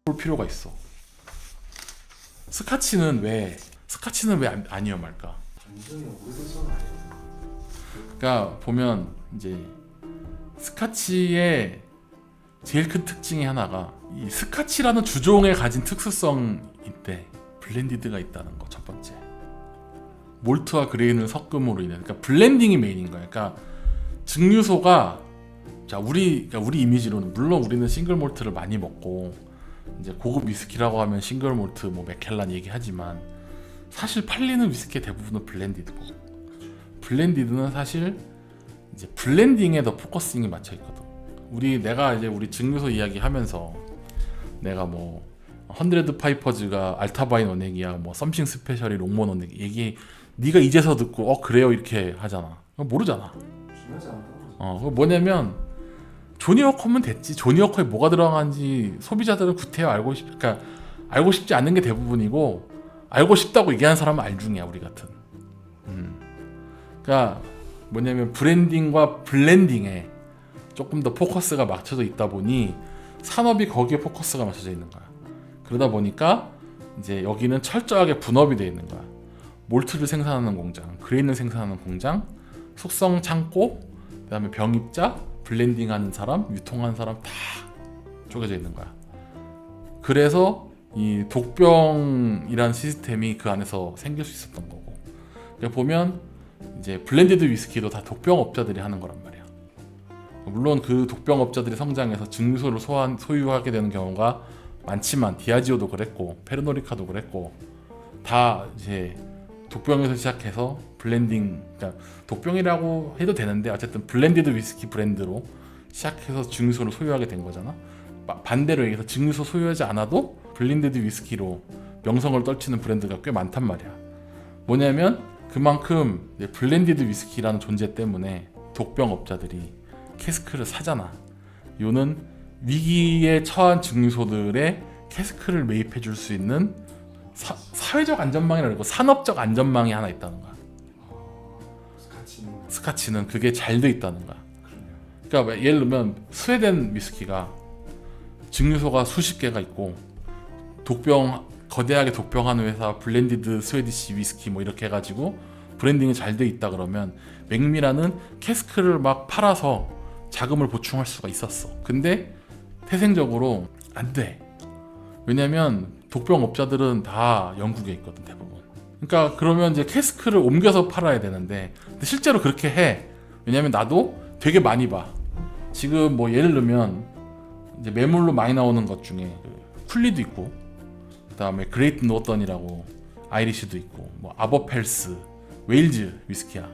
볼 필요가 있어. 스카치는 왜 안 위험할까? 완전히 오래돼서는 아니에요. 그러니까 보면 이제 스카치의 제일 큰 특징이 하나가 이 스카치라는 주종에 가진 특수성인데 블렌디드가 있다는 거 첫 번째. 몰트와 그레인을 섞음으로 인해 그러니까 블렌딩이 메인인 거야. 그러니까 증류소가 우리 이미지로는 물론 우리는 싱글 몰트를 많이 먹고 이제 고급 위스키라고 하면 싱글 몰트 뭐 맥켈란 얘기하지만 사실 팔리는 위스키의 대부분은 블렌디드고 블렌디드는 사실 이제 블렌딩에 더 포커싱이 맞춰 있거든. 내가 이제 우리 증류소 이야기하면서 내가 뭐 헌드레드 파이퍼즈가 알타바인 원액이야 뭐 썸씽 스페셜이 롱몬 원액 얘기 네가 이제서 듣고 그래요 이렇게 하잖아. 모르잖아. 중요하지 않다고. 그거 뭐냐면 조니 워커면 됐지. 조니 워커에 뭐가 들어간지 소비자들은 구태여 그러니까 알고 싶지 않는 게 대부분이고 알고 싶다고 얘기하는 사람은 알중이야 우리 같은. 그러니까 뭐냐면 브랜딩과 블렌딩에 조금 더 포커스가 맞춰져 있다 보니 산업이 거기에 포커스가 맞춰져 있는 거야. 그러다 보니까 이제 여기는 철저하게 분업이 되어 있는 거야. 몰트를 생산하는 공장, 그레인을 생산하는 공장, 숙성 창고, 그다음에 병입자, 블렌딩하는 사람, 유통하는 사람 다 쪼개져 있는 거야. 그래서 이 독병이란 시스템이 그 안에서 생길 수 있었던 거고. 그러니까 보면 이제 블렌디드 위스키도 다 독병업자들이 하는 거란 말이야. 물론 그 독병업자들이 성장해서 증류소를 소유하게 되는 경우가 많지만 디아지오도 그랬고 페르노리카도 그랬고 다 이제 독병에서 시작해서 블렌딩, 그러니까 독병이라고 해도 되는데 어쨌든 블렌디드 위스키 브랜드로 시작해서 증류소를 소유하게 된 거잖아. 반대로 얘기해서 증류소 소유하지 않아도 블렌디드 위스키로 명성을 떨치는 브랜드가 꽤 많단 말이야. 뭐냐면 그만큼 블렌디드 위스키라는 존재 때문에 독병업자들이 캐스크를 사잖아. 이거는 위기에 처한 증류소들의 캐스크를 매입해 줄 수 있는 사회적 안전망이라 그러고 산업적 안전망이 하나 있다는 거야. 스카치는 그게 잘 돼 있다는 거야. 그러니까 예를 들면 스웨덴 위스키가 증류소가 수십 개가 있고 거대하게 독병하는 회사 블렌디드 스웨디시 위스키 뭐 이렇게 해가지고 브랜딩이 잘 돼 있다 그러면 맥미라는 캐스크를 막 팔아서 자금을 보충할 수가 있었어. 근데 태생적으로 안 돼. 왜냐면 독병업자들은 다 영국에 있거든 대부분. 그러니까 그러면 이제 캐스크를 옮겨서 팔아야 되는데 근데 실제로 그렇게 해. 왜냐면 나도 되게 많이 봐. 지금 뭐 예를 들면 이제 매물로 많이 나오는 것 중에 쿨리도 있고 그다음에 그레이트 노던이라고 아이리시도 있고 뭐 아버펠스 웨일즈 위스키야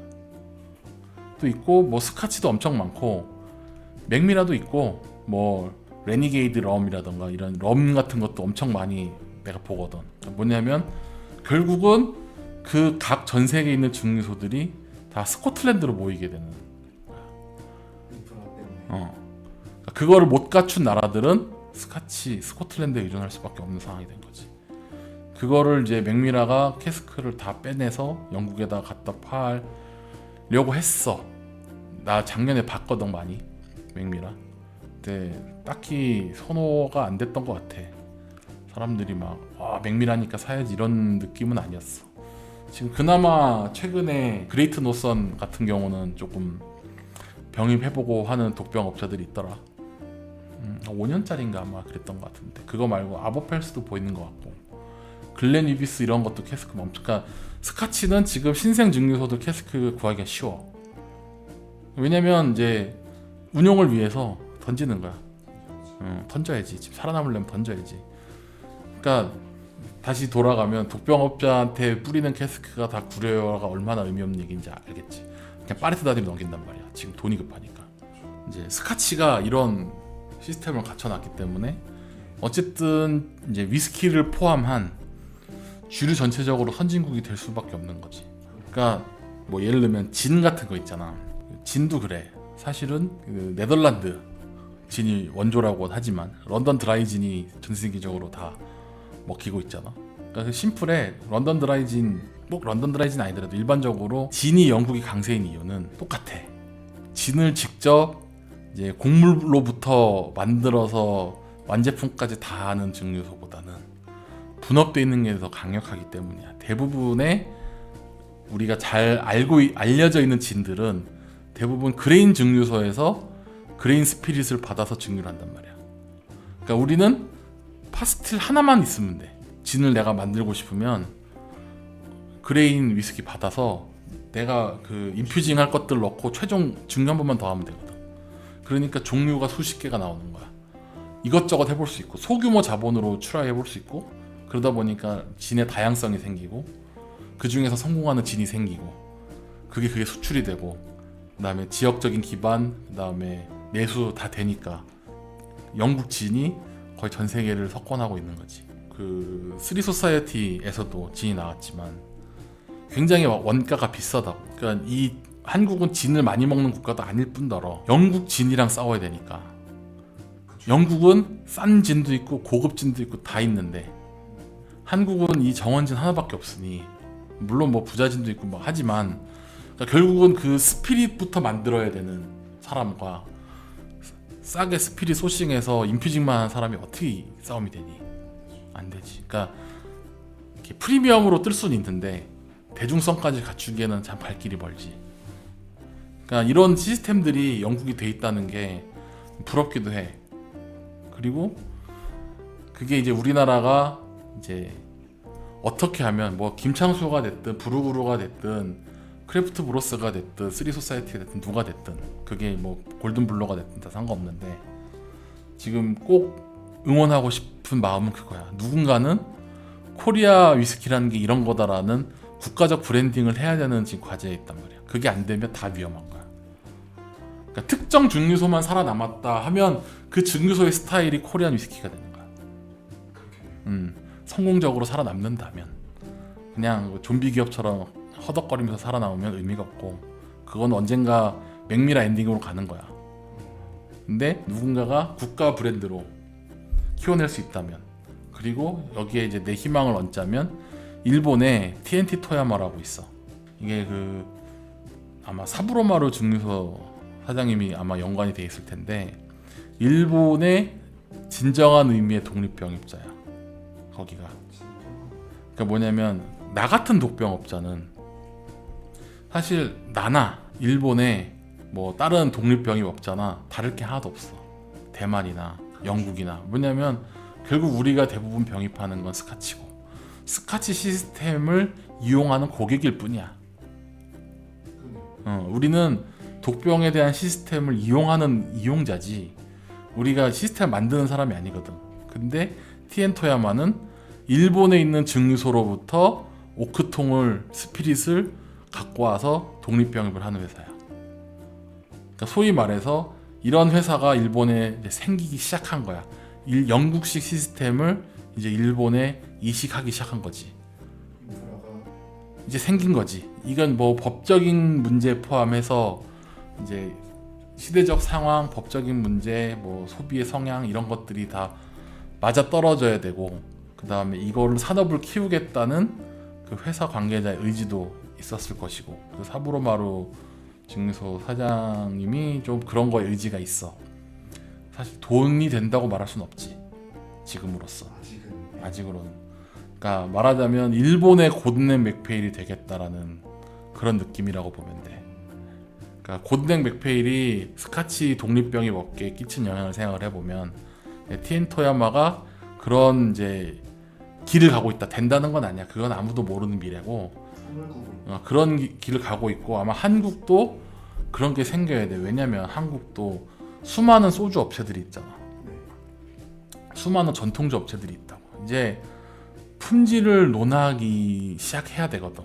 또 있고 뭐 스카치도 엄청 많고 맥미라도 있고 뭐 레니게이드 럼이라던가 이런 럼 같은 것도 엄청 많이 내가 보거든. 뭐냐면 결국은 그 각 전 세계에 있는 증류소들이 다 스코틀랜드로 모이게 되는 그거를 못 갖춘 나라들은 스코틀랜드에 의존할 수밖에 없는 상황이 된 거지. 그거를 이제 맥미라가 캐스크를 다 빼내서 영국에다 갖다 팔려고 했어. 나 작년에 봤거든 많이 맥미라. 근데 딱히 선호가 안 됐던 것 같아. 사람들이 막 맥미라니까 사야지 이런 느낌은 아니었어. 지금 그나마 최근에 그레이트 노선 같은 경우는 조금 병입해보고 하는 독병업자들이 있더라. 5년짜리인가 아마 그랬던 것 같은데 그거 말고 아버펠스도 보이는 것 같고 글렌이비스 이런 것도 캐스크 멈춰. 그러니까 스카치는 지금 신생 증류소들 캐스크 구하기가 쉬워. 왜냐면 이제 운용을 위해서 던지는 거야. 던져야지. 지금 살아남으려면 던져야지. 그러니까 다시 돌아가면 독병업자한테 뿌리는 캐스크가 다 구려요가 얼마나 의미 없는 얘기인지 알겠지. 그냥 파레트 다디로 넘긴단 말이야. 지금 돈이 급하니까. 이제 스카치가 이런 시스템을 갖춰놨기 때문에 어쨌든 이제 위스키를 포함한 주류 전체적으로 선진국이 될 수밖에 없는 거지. 그러니까 뭐 예를 들면 진 같은 거 있잖아. 진도 그래. 사실은 그 네덜란드 진이 원조라고 하지만 런던 드라이 진이 전 세계적으로 다 먹히고 있잖아. 그러니까 심플해. 런던 드라이 진 꼭 런던 드라이 진 아니더라도 일반적으로 진이 영국이 강세인 이유는 똑같아. 진을 직접 이제 곡물로부터 만들어서 완제품까지 다 하는 증류소보다는 분업돼 있는 게 더 강력하기 때문이야. 대부분의 우리가 잘 알려져 있는 진들은 대부분 그레인 증류소에서 그레인 스피릿을 받아서 증류를 한단 말이야. 그러니까 우리는 파스틸 하나만 있으면 돼. 진을 내가 만들고 싶으면 그레인 위스키 받아서 내가 그 인퓨징 할 것들 넣고 최종 증류 한 번만 더 하면 되거든. 그러니까 종류가 수십 개가 나오는 거야. 이것저것 해볼 수 있고 소규모 자본으로 트라이 해볼 수 있고 그러다 보니까 진의 다양성이 생기고 그 중에서 성공하는 진이 생기고 그게 수출이 되고 그다음에 지역적인 기반 그다음에 내수 다 되니까 영국 진이 거의 전 세계를 석권하고 있는 거지. 그 쓰리 소사이어티에서도 진이 나왔지만 굉장히 원가가 비싸다고. 그러니까 이 한국은 진을 많이 먹는 국가도 아닐 뿐더러 영국 진이랑 싸워야 되니까. 영국은 싼 진도 있고 고급 진도 있고 다 있는데 한국은 이 정원진 하나밖에 없으니 물론 뭐 부자진도 있고 뭐 하지만 그러니까 결국은 그 스피릿부터 만들어야 되는 사람과 싸게 스피릿 소싱해서 인퓨징만 하는 사람이 어떻게 싸움이 되니? 안 되지. 그러니까 이렇게 프리미엄으로 뜰 수는 있는데 대중성까지 갖추기에는 참 갈 길이 멀지. 그러니까 이런 시스템들이 영국이 돼 있다는 게 부럽기도 해. 그리고 그게 이제 우리나라가 이제 어떻게 하면 뭐 김창수가 됐든 브루그루가 됐든 크래프트 브로스가 됐든 쓰리 소사이어티가 됐든 누가 됐든 그게 뭐 골든블러가 됐든 다 상관없는데 지금 꼭 응원하고 싶은 마음은 그거야. 누군가는 코리아 위스키라는 게 이런 거다라는 국가적 브랜딩을 해야 되는 지금 과제에 있단 말이야. 그게 안 되면 다 위험한 거야. 그러니까 특정 증류소만 살아남았다 하면 그 증류소의 스타일이 코리안 위스키가 되는 거야. 성공적으로 살아남는다면 그냥 좀비 기업처럼 허덕거리면서 살아남으면 의미가 없고 그건 언젠가 맥미라 엔딩으로 가는 거야. 근데 누군가가 국가 브랜드로 키워낼 수 있다면 그리고 여기에 이제 내 희망을 얹자면 일본에 TNT 토야마라고 있어. 이게 그 아마 사부로마루 증류소 사장님이 아마 연관이 돼 있을 텐데 일본의 진정한 의미의 독립병입자야. 거기가. 그러니까 뭐냐면 나 같은 독병업자는 사실 나나 일본에 뭐 다른 독립병입업자나 다를 게 하나도 없어. 대만이나 영국이나. 뭐냐면 결국 우리가 대부분 병입하는 건 스카치고 스카치 시스템을 이용하는 고객일 뿐이야. 우리는 독병에 대한 시스템을 이용하는 이용자지 우리가 시스템을 만드는 사람이 아니거든. 근데 티엔토야마는 일본에 있는 증류소로부터 오크통을 스피릿을 갖고 와서 독립병입을 하는 회사야. 그러니까 소위 말해서 이런 회사가 일본에 이제 생기기 시작한 거야. 영국식 시스템을 이제 일본에 이식하기 시작한 거지. 이제 생긴 거지. 이건 뭐 법적인 문제 포함해서 이제 시대적 상황, 법적인 문제, 뭐 소비의 성향 이런 것들이 다 맞아 떨어져야 되고 그 다음에 이거를 산업을 키우겠다는 그 회사 관계자의 의지도 있었을 것이고 그 사부로마루 증류소 사장님이 좀 그런 거에 의지가 있어. 사실 돈이 된다고 말할 수는 없지 지금으로서. 아직으로는. 그러니까 말하자면 일본의 고든넥 맥페일이 되겠다라는 그런 느낌이라고 보면 돼. 그러니까 고든넥 맥페일이 스카치 독립병입 업계에 끼친 영향을 생각을 해보면 티엔토야마가 그런 이제 길을 가고 있다. 된다는 건 아니야. 그건 아무도 모르는 미래고 그런 길을 가고 있고 아마 한국도 그런 게 생겨야 돼. 왜냐면 한국도 수많은 소주 업체들이 있잖아. 수많은 전통주 업체들이 있다고. 이제 품질을 논하기 시작해야 되거든.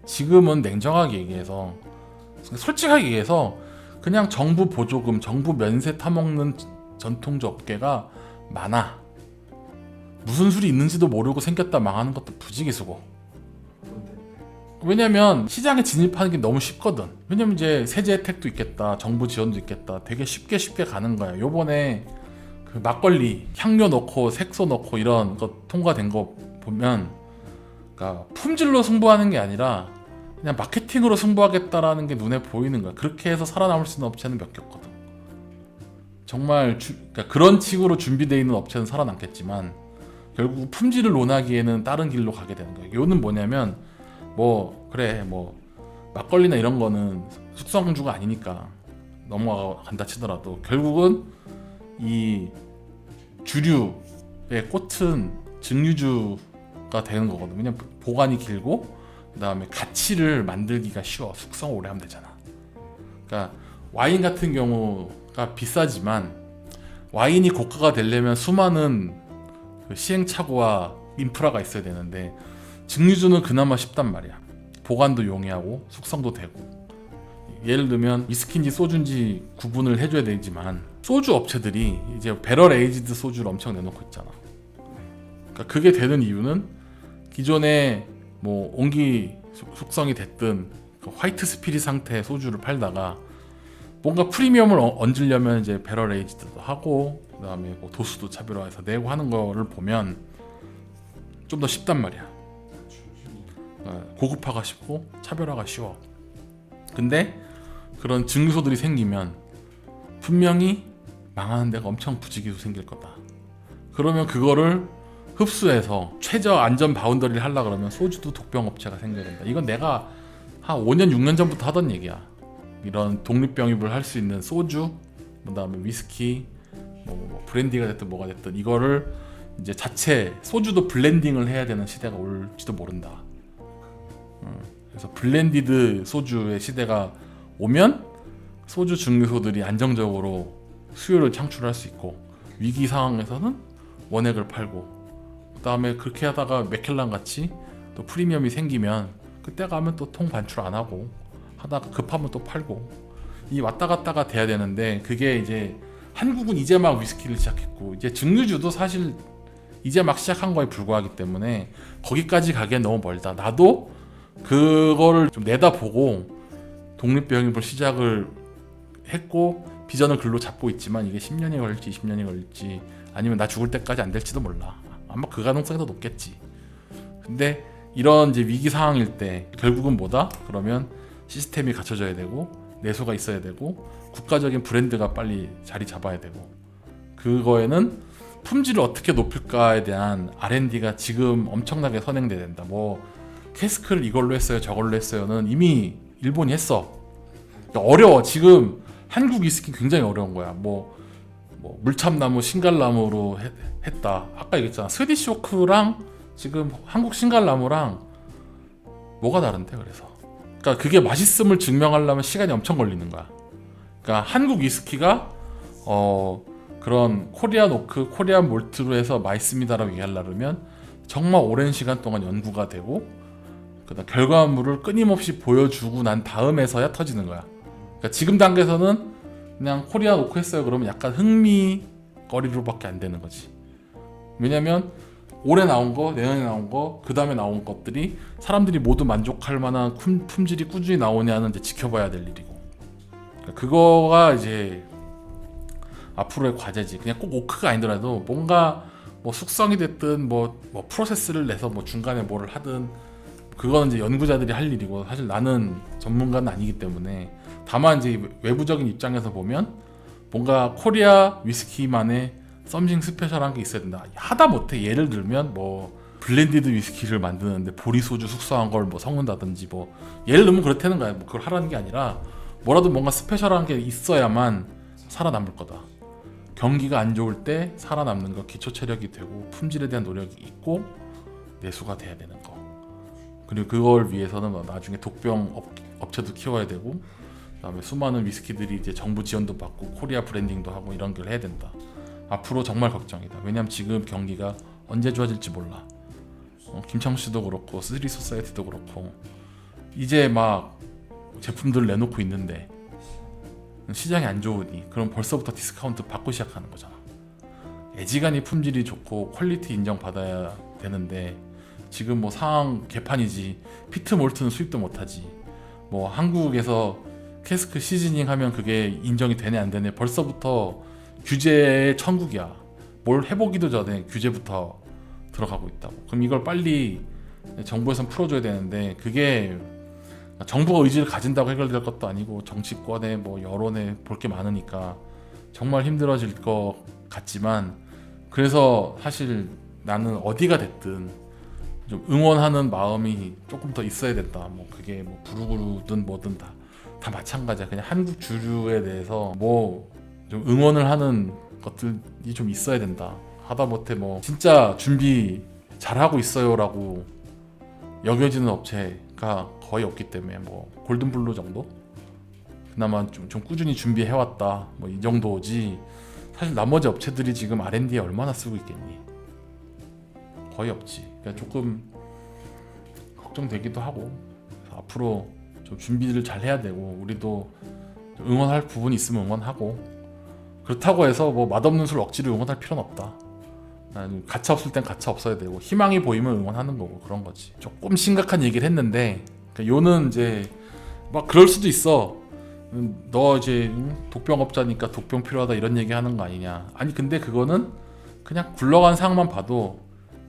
지금은 냉정하게 얘기해서 솔직하게 얘기해서 그냥 정부 보조금, 정부 면세 타먹는 전통주 업계가 많아. 무슨 술이 있는지도 모르고 생겼다 망하는 것도 부지기수고. 왜냐면 시장에 진입하는 게 너무 쉽거든. 왜냐면 이제 세제 혜택도 있겠다, 정부 지원도 있겠다. 되게 쉽게 가는 거야. 요번에 그 막걸리 향료 넣고 색소 넣고 이런 거 통과된 거 보면 그러니까 품질로 승부하는 게 아니라 그냥 마케팅으로 승부하겠다라는 게 눈에 보이는 거야. 그렇게 해서 살아남을 수 있는 업체는 몇 개 없거든. 정말 그러니까 그런 식으로 준비되어 있는 업체는 살아남겠지만 결국 품질을 논하기에는 다른 길로 가게 되는 거예요. 이거는 뭐냐면 뭐 그래 뭐 막걸리나 이런 거는 숙성주가 아니니까 넘어간다 치더라도 결국은 이 주류의 꽃은 증류주가 되는 거거든요. 왜냐면 보관이 길고 그다음에 가치를 만들기가 쉬워. 숙성 오래 하면 되잖아. 그러니까 와인 같은 경우가 비싸지만 와인이 고가가 되려면 수많은 그 시행착오와 인프라가 있어야 되는데 증류주는 그나마 쉽단 말이야. 보관도 용이하고 숙성도 되고. 예를 들면 위스키인지 소주인지 구분을 해줘야 되지만 소주 업체들이 이제 배럴 에이지드 소주를 엄청 내놓고 있잖아. 그러니까 그게 되는 이유는 기존에 뭐 온기 숙성이 됐든 그 화이트 스피릿 상태의 소주를 팔다가 뭔가 프리미엄을 얹으려면 이제 배럴 에이지드도 하고 그다음에 뭐 도수도 차별화해서 내고 하는 거를 보면 좀 더 쉽단 말이야. 고급화가 쉽고 차별화가 쉬워. 근데 그런 증류소들이 생기면 분명히 망하는 데가 엄청 부지기수 생길 거다. 그러면 그거를 흡수해서 최저 안전 바운더리를 하려 그러면 소주도 독병 업체가 생겨야 된다. 이건 내가 한 5년 6년 전부터 하던 얘기야. 이런 독립병입을 할 수 있는 소주, 그다음에 위스키, 뭐 브랜디가 됐든 뭐가 됐든 이거를 이제 자체 소주도 블렌딩을 해야 되는 시대가 올지도 모른다. 그래서 블렌디드 소주의 시대가 오면 소주 증류소들이 안정적으로 수요를 창출할 수 있고 위기 상황에서는 원액을 팔고 그다음에 그렇게 하다가 맥켈란 같이 또 프리미엄이 생기면 그때 가면 또 통 반출 안 하고 하다가 급하면 또 팔고 이 왔다 갔다가 돼야 되는데 그게 이제 한국은 이제 막 위스키를 시작했고 이제 증류주도 사실 이제 막 시작한 거에 불과하기 때문에 거기까지 가기엔 너무 멀다. 나도 그거를 좀 내다보고 독립병입을 시작을 했고 비전을 글로 잡고 있지만 이게 10년이 걸릴지 20년이 걸릴지 아니면 나 죽을 때까지 안 될지도 몰라. 아마 그 가능성이 더 높겠지. 근데 이런 이제 위기 상황일 때 결국은 뭐다? 그러면 시스템이 갖춰져야 되고 내수가 있어야 되고 국가적인 브랜드가 빨리 자리 잡아야 되고 그거에는 품질을 어떻게 높일까에 대한 R&D가 지금 엄청나게 선행돼야 된다. 뭐 캐스크를 이걸로 했어요 저걸로 했어요는 이미 일본이 했어. 그러니까 어려워. 지금 한국 위스키 굉장히 어려운 거야. 뭐 물참나무 신갈나무로 했다. 아까 얘기했잖아. 스위디시 오크랑 지금 한국 신갈나무랑 뭐가 다른데 그래서. 그러니까 그게 맛있음을 증명하려면 시간이 엄청 걸리는 거야. 그러니까 한국 위스키가 그런 코리안 오크, 코리안 몰트로 해서 맛있습니다라고 얘기하려면 정말 오랜 시간 동안 연구가 되고 그다음 결과물을 끊임없이 보여주고 난 다음에서야 터지는 거야. 그러니까 지금 단계에서는 그냥 코리안 오크 했어요 그러면 약간 흥미거리로밖에 안 되는 거지. 왜냐면 올해 나온 거, 내년에 나온 거, 그 다음에 나온 것들이 사람들이 모두 만족할 만한 품질이 꾸준히 나오냐는 이제 지켜봐야 될 일이고. 그러니까 그거가 이제 앞으로의 과제지. 그냥 꼭 오크가 아니더라도 뭔가 뭐 숙성이 됐든 뭐 프로세스를 내서 뭐 중간에 뭐를 하든 그거는 이제 연구자들이 할 일이고 사실 나는 전문가는 아니기 때문에 다만 이제 외부적인 입장에서 보면 뭔가 코리아 위스키만의 썸씽 스페셜한 게 있어야 된다. 하다못해 예를 들면 뭐 블렌디드 위스키를 만드는데 보리소주 숙성한 걸 뭐 섞는다든지 뭐 예를 들면 그렇다는 거야. 뭐 그걸 하라는 게 아니라 뭐라도 뭔가 스페셜한 게 있어야만 살아남을 거다. 경기가 안 좋을 때 살아남는 거 기초 체력이 되고 품질에 대한 노력이 있고 내수가 돼야 되는 거. 그리고 그걸 위해서는 뭐 나중에 독병 업체도 키워야 되고 그다음에 수많은 위스키들이 이제 정부 지원도 받고 코리아 브랜딩도 하고 이런 걸 해야 된다. 앞으로 정말 걱정이다. 왜냐면 지금 경기가 언제 좋아질지 몰라. 김창수도 그렇고 스리 소사이티도 그렇고 이제 막 제품들 내놓고 있는데 시장이 안 좋으니 그럼 벌써부터 디스카운트 받고 시작하는 거잖아. 애지간히 품질이 좋고 퀄리티 인정받아야 되는데 지금 뭐 상황 개판이지. 피트 몰트는 수입도 못하지. 뭐 한국에서 캐스크 시즈닝 하면 그게 인정이 되네 안 되네 벌써부터 규제의 천국이야. 뭘 해보기도 전에 규제부터 들어가고 있다고. 그럼 이걸 빨리 정부에선 풀어줘야 되는데 그게 정부가 의지를 가진다고 해결될 것도 아니고 정치권에 뭐 여론에 볼 게 많으니까 정말 힘들어질 것 같지만 그래서 사실 나는 어디가 됐든 좀 응원하는 마음이 조금 더 있어야 된다. 뭐 그게 뭐 부르구르든 뭐든 다 마찬가지야. 그냥 한국 주류에 대해서 뭐 좀 응원을 하는 것들이 좀 있어야 된다. 하다못해 뭐 진짜 준비 잘하고 있어요라고 여겨지는 업체가 거의 없기 때문에 뭐 골든블루 정도? 그나마 좀 꾸준히 준비해왔다 뭐 이 정도지. 사실 나머지 업체들이 지금 R&D에 얼마나 쓰고 있겠니? 거의 없지. 그러니까 조금 걱정되기도 하고 앞으로 좀 준비를 잘 해야 되고 우리도 응원할 부분이 있으면 응원하고 그렇다고 해서 뭐 맛없는 술 억지로 응원할 필요는 없다. 가차 없을 땐 가차 없어야 되고 희망이 보이면 응원하는 거고 그런 거지. 조금 심각한 얘기를 했는데 그러니까 요는 이제 막 그럴 수도 있어. 너 이제 독병업자니까 독병 필요하다 이런 얘기 하는 거 아니냐. 아니 근데 그거는 그냥 굴러간 상황만 봐도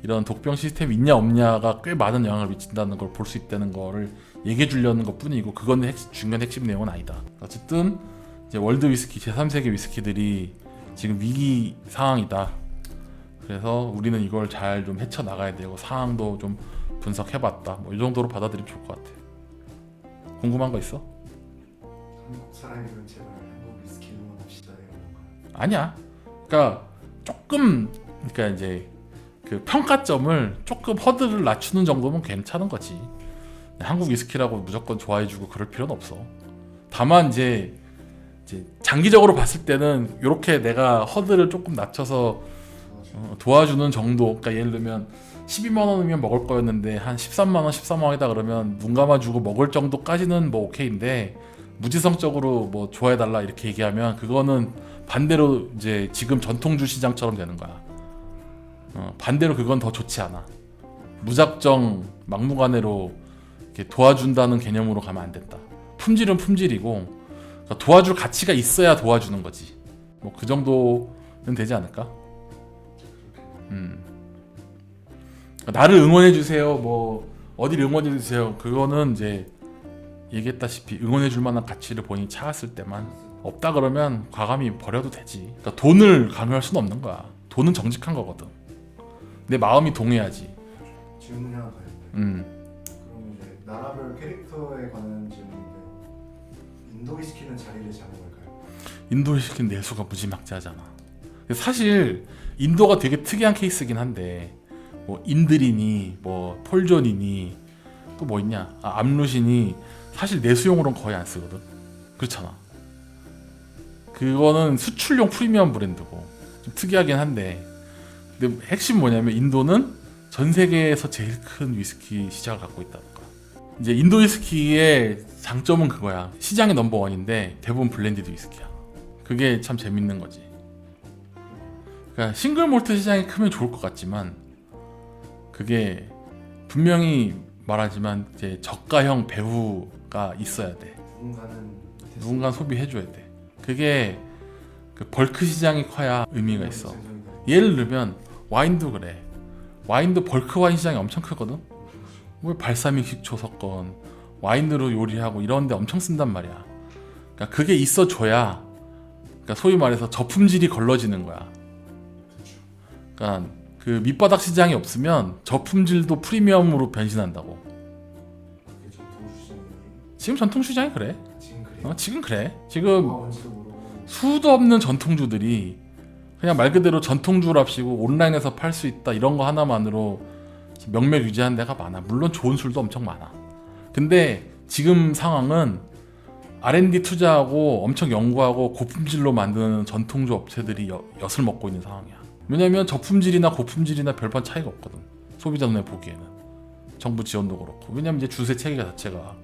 이런 독병 시스템이 있냐 없냐가 꽤 많은 영향을 미친다는 걸 볼 수 있다는 거를 얘기해 주려는 것 뿐이고 그건 중요한 핵심 내용은 아니다. 어쨌든 이제 월드 위스키 제3세계 위스키들이 지금 위기 상황이다. 그래서 우리는 이걸 잘 좀 헤쳐 나가야 되고 상황도 좀 분석해봤다. 뭐 이 정도로 받아들이면 좋을 것 같아. 궁금한 거 있어? 한국 사람이면 제발 한국 위스키 응원합시다 이런 거. 아니야. 그러니까 조금 그러니까 이제 그 평가점을 조금 허들을 낮추는 정도면 괜찮은 거지. 한국 위스키라고 무조건 좋아해주고 그럴 필요는 없어. 다만 이제 장기적으로 봤을 때는 이렇게 내가 허들을 조금 낮춰서 도와주는 정도. 그러니까 예를 들면 12만 원이면 먹을 거였는데 한 13만 원, 14만 원이다 그러면 눈 감아주고 먹을 정도까지는 뭐 오케이인데 무지성적으로 뭐 좋아해달라 이렇게 얘기하면 그거는 반대로 이제 지금 전통주 시장처럼 되는 거야. 반대로 그건 더 좋지 않아. 무작정 막무가내로 이렇게 도와준다는 개념으로 가면 안 된다. 품질은 품질이고 그러니까 도와줄 가치가 있어야 도와주는 거지. 뭐 그 정도는 되지 않을까? 나를 응원해 주세요. 뭐 어디를 응원해 주세요. 그거는 이제 얘기했다시피 응원해 줄 만한 가치를 본인이 찾았을 때만. 없다 그러면 과감히 버려도 되지. 그러니까 돈을 강요할 수는 없는 거야. 돈은 정직한 거거든. 내 마음이 동해야지. 질문이 하나 더 있는데. 그럼 이제 나라별 캐릭터에 관한 질문인데 인도 위스키는 자리를 잡은 걸까요? 인도 위스키는 내수가 무지막지하잖아. 사실 인도가 되게 특이한 케이스긴 한데 뭐 인드리니 뭐 폴존이니 또 뭐 있냐 암루시니 사실 내수용으로는 거의 안 쓰거든. 그렇잖아. 그거는 수출용 프리미엄 브랜드고 좀 특이하긴 한데 근데 핵심 뭐냐면 인도는 전 세계에서 제일 큰 위스키 시장을 갖고 있다는 거야. 이제 인도 위스키의 장점은 그거야. 시장이 넘버원인데 대부분 블렌디드 위스키야. 그게 참 재밌는 거지. 그러니까 싱글 몰트 시장이 크면 좋을 것 같지만 그게 분명히 말하지만 이제 저가형 배후가 있어야 돼. 누군가는 소비해줘야 돼. 그게 그 벌크 시장이 커야 의미가 있어. 예를 들면 와인도 그래. 와인도 벌크 와인 시장이 엄청 크거든. 뭐 발사믹 식초 섞은 와인으로 요리하고 이런데 엄청 쓴단 말이야. 그러니까 그게 있어줘야 그러니까 소위 말해서 저품질이 걸러지는 거야. 그러니까 그 밑바닥 시장이 없으면 저품질도 프리미엄으로 변신한다고. 그게 전통 시장이 지금 전통 시장이 그래. 지금 그래요? 지금 그래. 지금 뭔지도 모르고 수도 없는 전통주들이 그냥 말 그대로 전통주랍시고 온라인에서 팔 수 있다 이런 거 하나만으로 명맥 유지하는 데가 많아. 물론 좋은 술도 엄청 많아. 근데 지금 상황은 R&D 투자하고 엄청 연구하고 고품질로 만드는 전통주 업체들이 엿을 먹고 있는 상황이야. 왜냐면 저품질이나 고품질이나 별반 차이가 없거든. 소비자 눈에 보기에는. 정부 지원도 그렇고. 왜냐면 이제 주세 체계 자체가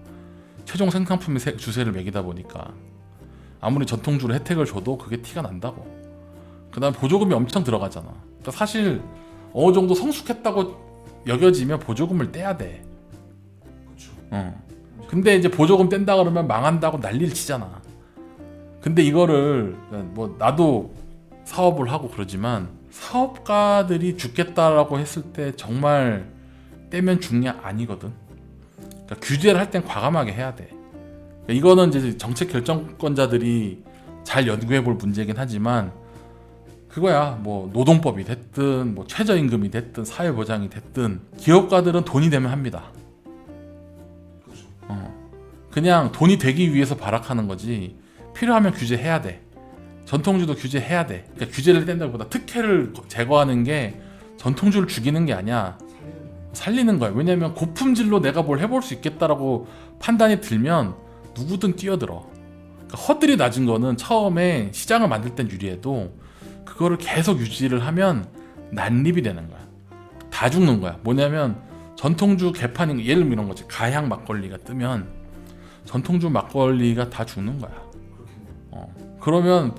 최종 생산품의 주세를 매기다 보니까 아무리 전통주로 혜택을 줘도 그게 티가 난다고. 그 다음 보조금이 엄청 들어가잖아. 그러니까 사실 어느 정도 성숙했다고 여겨지면 보조금을 떼야 돼. 그렇죠. 근데 이제 보조금 뗀다 그러면 망한다고 난리를 치잖아. 근데 이거를 뭐 나도 사업을 하고 그러지만 사업가들이 죽겠다라고 했을 때 정말 떼면 죽냐 아니거든. 그러니까 규제를 할 땐 과감하게 해야 돼. 그러니까 이거는 이제 정책 결정권자들이 잘 연구해볼 문제긴 하지만 그거야. 뭐 노동법이 됐든 뭐 최저임금이 됐든 사회보장이 됐든 기업가들은 돈이 되면 합니다. 그렇죠. 그냥 돈이 되기 위해서 발악하는 거지. 필요하면 규제해야 돼. 전통주도 규제해야 돼. 그러니까 규제를 뗀다기보다 특혜를 제거하는 게 전통주를 죽이는 게 아니야. 살리는 거야. 왜냐면 고품질로 내가 뭘 해볼 수 있겠다라고 판단이 들면 누구든 뛰어들어. 그러니까 허들이 낮은 거는 처음에 시장을 만들 땐 유리해도 그거를 계속 유지를 하면 난립이 되는 거야. 다 죽는 거야. 뭐냐면 전통주 개판인 예를 들면 이런 거지. 가향 막걸리가 뜨면 전통주 막걸리가 다 죽는 거야. 그러면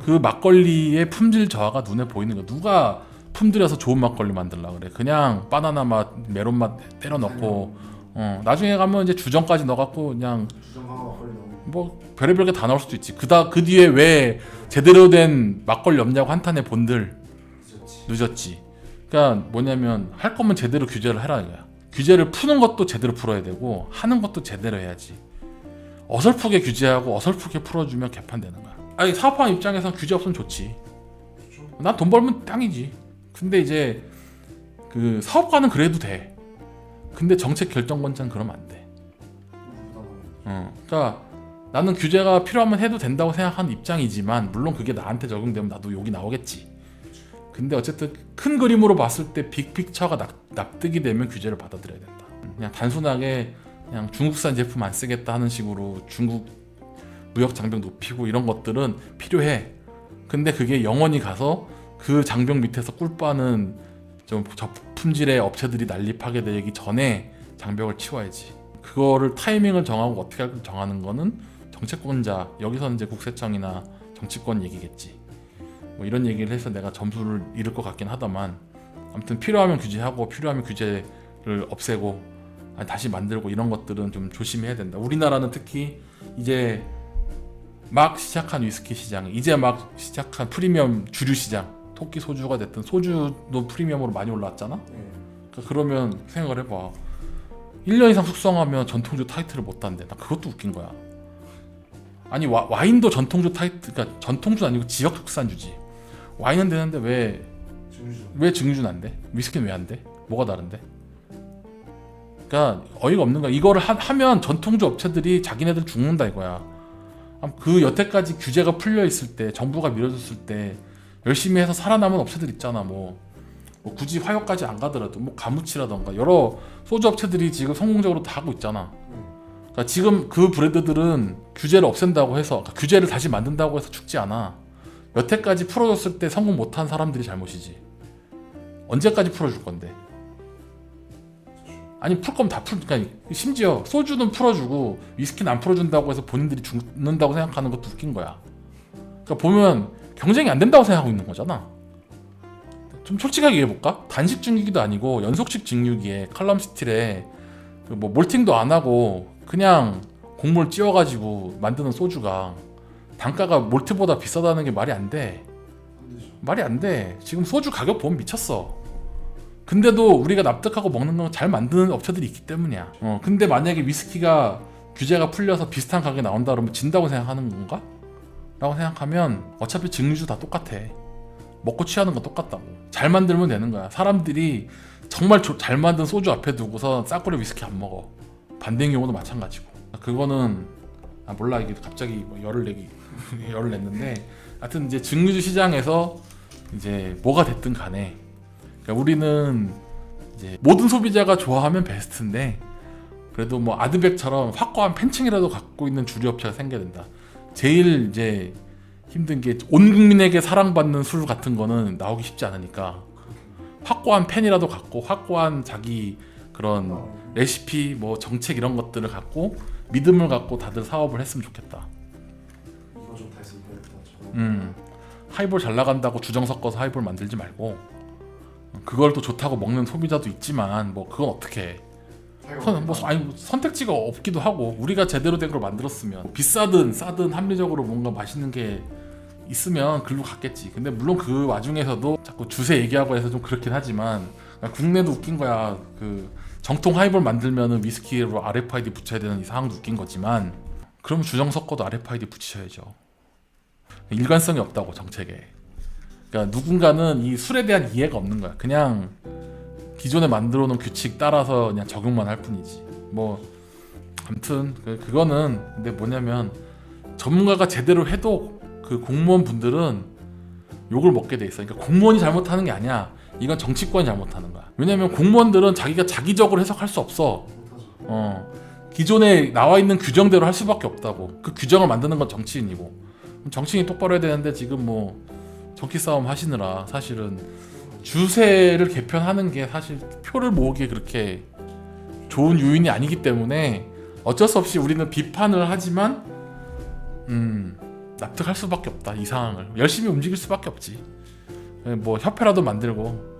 그 막걸리의 품질 저하가 눈에 보이는 거야. 누가 품들여서 좋은 막걸리 만들라 그래. 그냥 바나나 맛, 메론 맛 때려 넣고 나중에 가면 이제 주정까지 넣어갖고 그냥 주정하고 막걸리 너무 뭐 별의별 게 다 나올 수도 있지. 그 뒤에 왜 제대로 된 막걸리 없냐고 한탄해 본들 늦었지. 그러니까 뭐냐면 할 거면 제대로 규제를 해라 이거야. 규제를 푸는 것도 제대로 풀어야 되고 하는 것도 제대로 해야지. 어설프게 규제하고 어설프게 풀어주면 개판되는 거야. 아니 사업하는 입장에선 규제 없으면 좋지. 난 돈 벌면 땅이지. 근데 이제 그 사업가는 그래도 돼. 근데 정책 결정권자는 그러면 안 돼. 그러니까 나는 규제가 필요하면 해도 된다고 생각하는 입장이지만 물론 그게 나한테 적용되면 나도 욕이 나오겠지. 근데 어쨌든 큰 그림으로 봤을 때 빅픽처가 납득이 되면 규제를 받아들여야 된다. 그냥 단순하게 그냥 중국산 제품 안 쓰겠다 하는 식으로 중국 무역 장벽 높이고 이런 것들은 필요해. 근데 그게 영원히 가서 그 장벽 밑에서 꿀 빠는 좀 저품질의 업체들이 난립하게 되기 전에 장벽을 치워야지. 그거를 타이밍을 정하고 어떻게 할지 정하는 거는 정책권자, 여기서는 이제 국세청이나 정치권 얘기겠지. 뭐 이런 얘기를 해서 내가 점수를 잃을 것 같긴 하다만 아무튼 필요하면 규제하고 필요하면 규제를 없애고 다시 만들고 이런 것들은 좀 조심해야 된다. 우리나라는 특히 이제 막 시작한 위스키 시장, 이제 막 시작한 프리미엄 주류 시장, 토끼 소주가 됐든 소주도 프리미엄으로 많이 올라왔잖아. 그러니까 그러면 생각을 해봐. 1년 이상 숙성하면 전통주 타이틀을 못 단대. 나 그것도 웃긴 거야. 아니 와인도 전통주 타이틀, 그러니까 전통주 아니고 지역 특산주지. 와인은 되는데 왜 증류주는 안 돼? 위스키는 왜 안 돼? 뭐가 다른데? 그러니까 어이가 없는 거야. 이거를 하면 전통주 업체들이 자기네들 죽는다 이거야. 그 여태까지 규제가 풀려 있을 때, 정부가 밀어줬을 때 열심히 해서 살아남은 업체들 있잖아. 뭐 굳이 화요까지 안 가더라도 뭐 가무치라던가 여러 소주 업체들이 지금 성공적으로 다 하고 있잖아. 그러니까 지금 그 브랜드들은 규제를 없앤다고 해서, 그러니까 규제를 다시 만든다고 해서 죽지 않아. 여태까지 풀어줬을 때 성공 못한 사람들이 잘못이지. 언제까지 풀어줄 건데? 아니 풀 거면 다 그러니까 심지어 소주는 풀어주고 위스키는 안 풀어준다고 해서 본인들이 죽는다고 생각하는 것도 웃긴 거야. 그러니까 보면 경쟁이 안 된다고 생각하고 있는 거잖아. 좀 솔직하게 얘기해볼까? 단식 증류기도 아니고 연속식 증류기에 칼럼 스틸에 뭐 몰팅도 안 하고 그냥 곡물 찌워가지고 만드는 소주가 단가가 몰트보다 비싸다는 게 말이 안 돼. 말이 안 돼. 지금 소주 가격 보면 미쳤어. 근데도 우리가 납득하고 먹는 건 잘 만드는 업체들이 있기 때문이야. 근데 만약에 위스키가 규제가 풀려서 비슷한 가격에 나온다 그러면 진다고 생각하는 건가? 라고 생각하면 어차피 증류주 다 똑같아. 먹고 취하는 건 똑같다고. 잘 만들면 되는 거야. 사람들이 정말 잘 만든 소주 앞에 두고서 싸구려 위스키 안 먹어. 반대인 경우도 마찬가지고. 그거는 몰라. 이게 갑자기 뭐 열을 냈는데 하여튼 이제 증류주 시장에서 이제 뭐가 됐든 간에 그러니까 우리는 이제 모든 소비자가 좋아하면 베스트인데 그래도 뭐 아드백처럼 확고한 팬층이라도 갖고 있는 주류 업체가 생겨야 된다. 제일 이제 힘든 게 온 국민에게 사랑받는 술 같은 거는 나오기 쉽지 않으니까 확고한 팬이라도 갖고 확고한 자기 그런 레시피 뭐 정책 이런 것들을 갖고 믿음을 갖고 다들 사업을 했으면 좋겠다. 이거 좀 다시 이거였다. 하이볼 잘 나간다고 주정 섞어서 하이볼 만들지 말고 그걸 또 좋다고 먹는 소비자도 있지만 뭐 그건 어떻게 해. 선택지가 없기도 하고 우리가 제대로 된 걸 만들었으면 비싸든 싸든 합리적으로 뭔가 맛있는 게 있으면 글로 갔겠지. 근데 물론 그 와중에서도 자꾸 주세 얘기하고 해서 좀 그렇긴 하지만 국내도 웃긴 거야. 그 정통 하이볼 만들면은 위스키로 RFID 붙여야 되는 이 상황도 웃긴 거지만 그럼 주정 섞어도 RFID 붙이셔야죠. 일관성이 없다고 정책에. 그러니까 누군가는 이 술에 대한 이해가 없는 거야. 그냥 기존에 만들어 놓은 규칙 따라서 그냥 적용만 할 뿐이지. 뭐 아무튼 그거는 근데 뭐냐면 전문가가 제대로 해도 그 공무원 분들은 욕을 먹게 돼 있어. 그러니까 공무원이 잘못하는 게 아니야. 이건 정치권이 잘못하는 거야. 왜냐면 공무원들은 자기가 자기적으로 해석할 수 없어. 기존에 나와 있는 규정대로 할 수밖에 없다고. 그 규정을 만드는 건 정치인이고. 정치인이 똑바로 해야 되는데 지금 뭐 정치 싸움 하시느라 사실은 주세를 개편하는 게 사실 표를 모으기에 그렇게 좋은 요인이 아니기 때문에 어쩔 수 없이 우리는 비판을 하지만 납득할 수밖에 없다. 이 상황을 열심히 움직일 수밖에 없지. 뭐 협회라도 만들고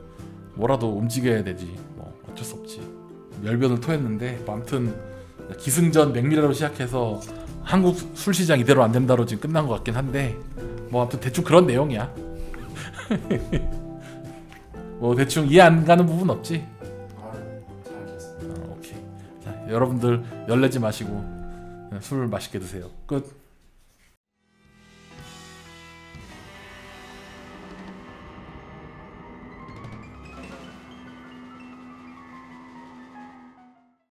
뭐라도 움직여야 되지. 뭐 어쩔 수 없지. 열변을 토했는데 뭐 아무튼 기승전 맥미라로 시작해서 한국 술시장 이대로 안 된다로 지금 끝난 것 같긴 한데 뭐 아무튼 대충 그런 내용이야. 뭐 대충 이해 안 가는 부분 없지? 잘 알겠습니다. 오케이. 자, 여러분들 열내지 마시고 술 맛있게 드세요. 끝.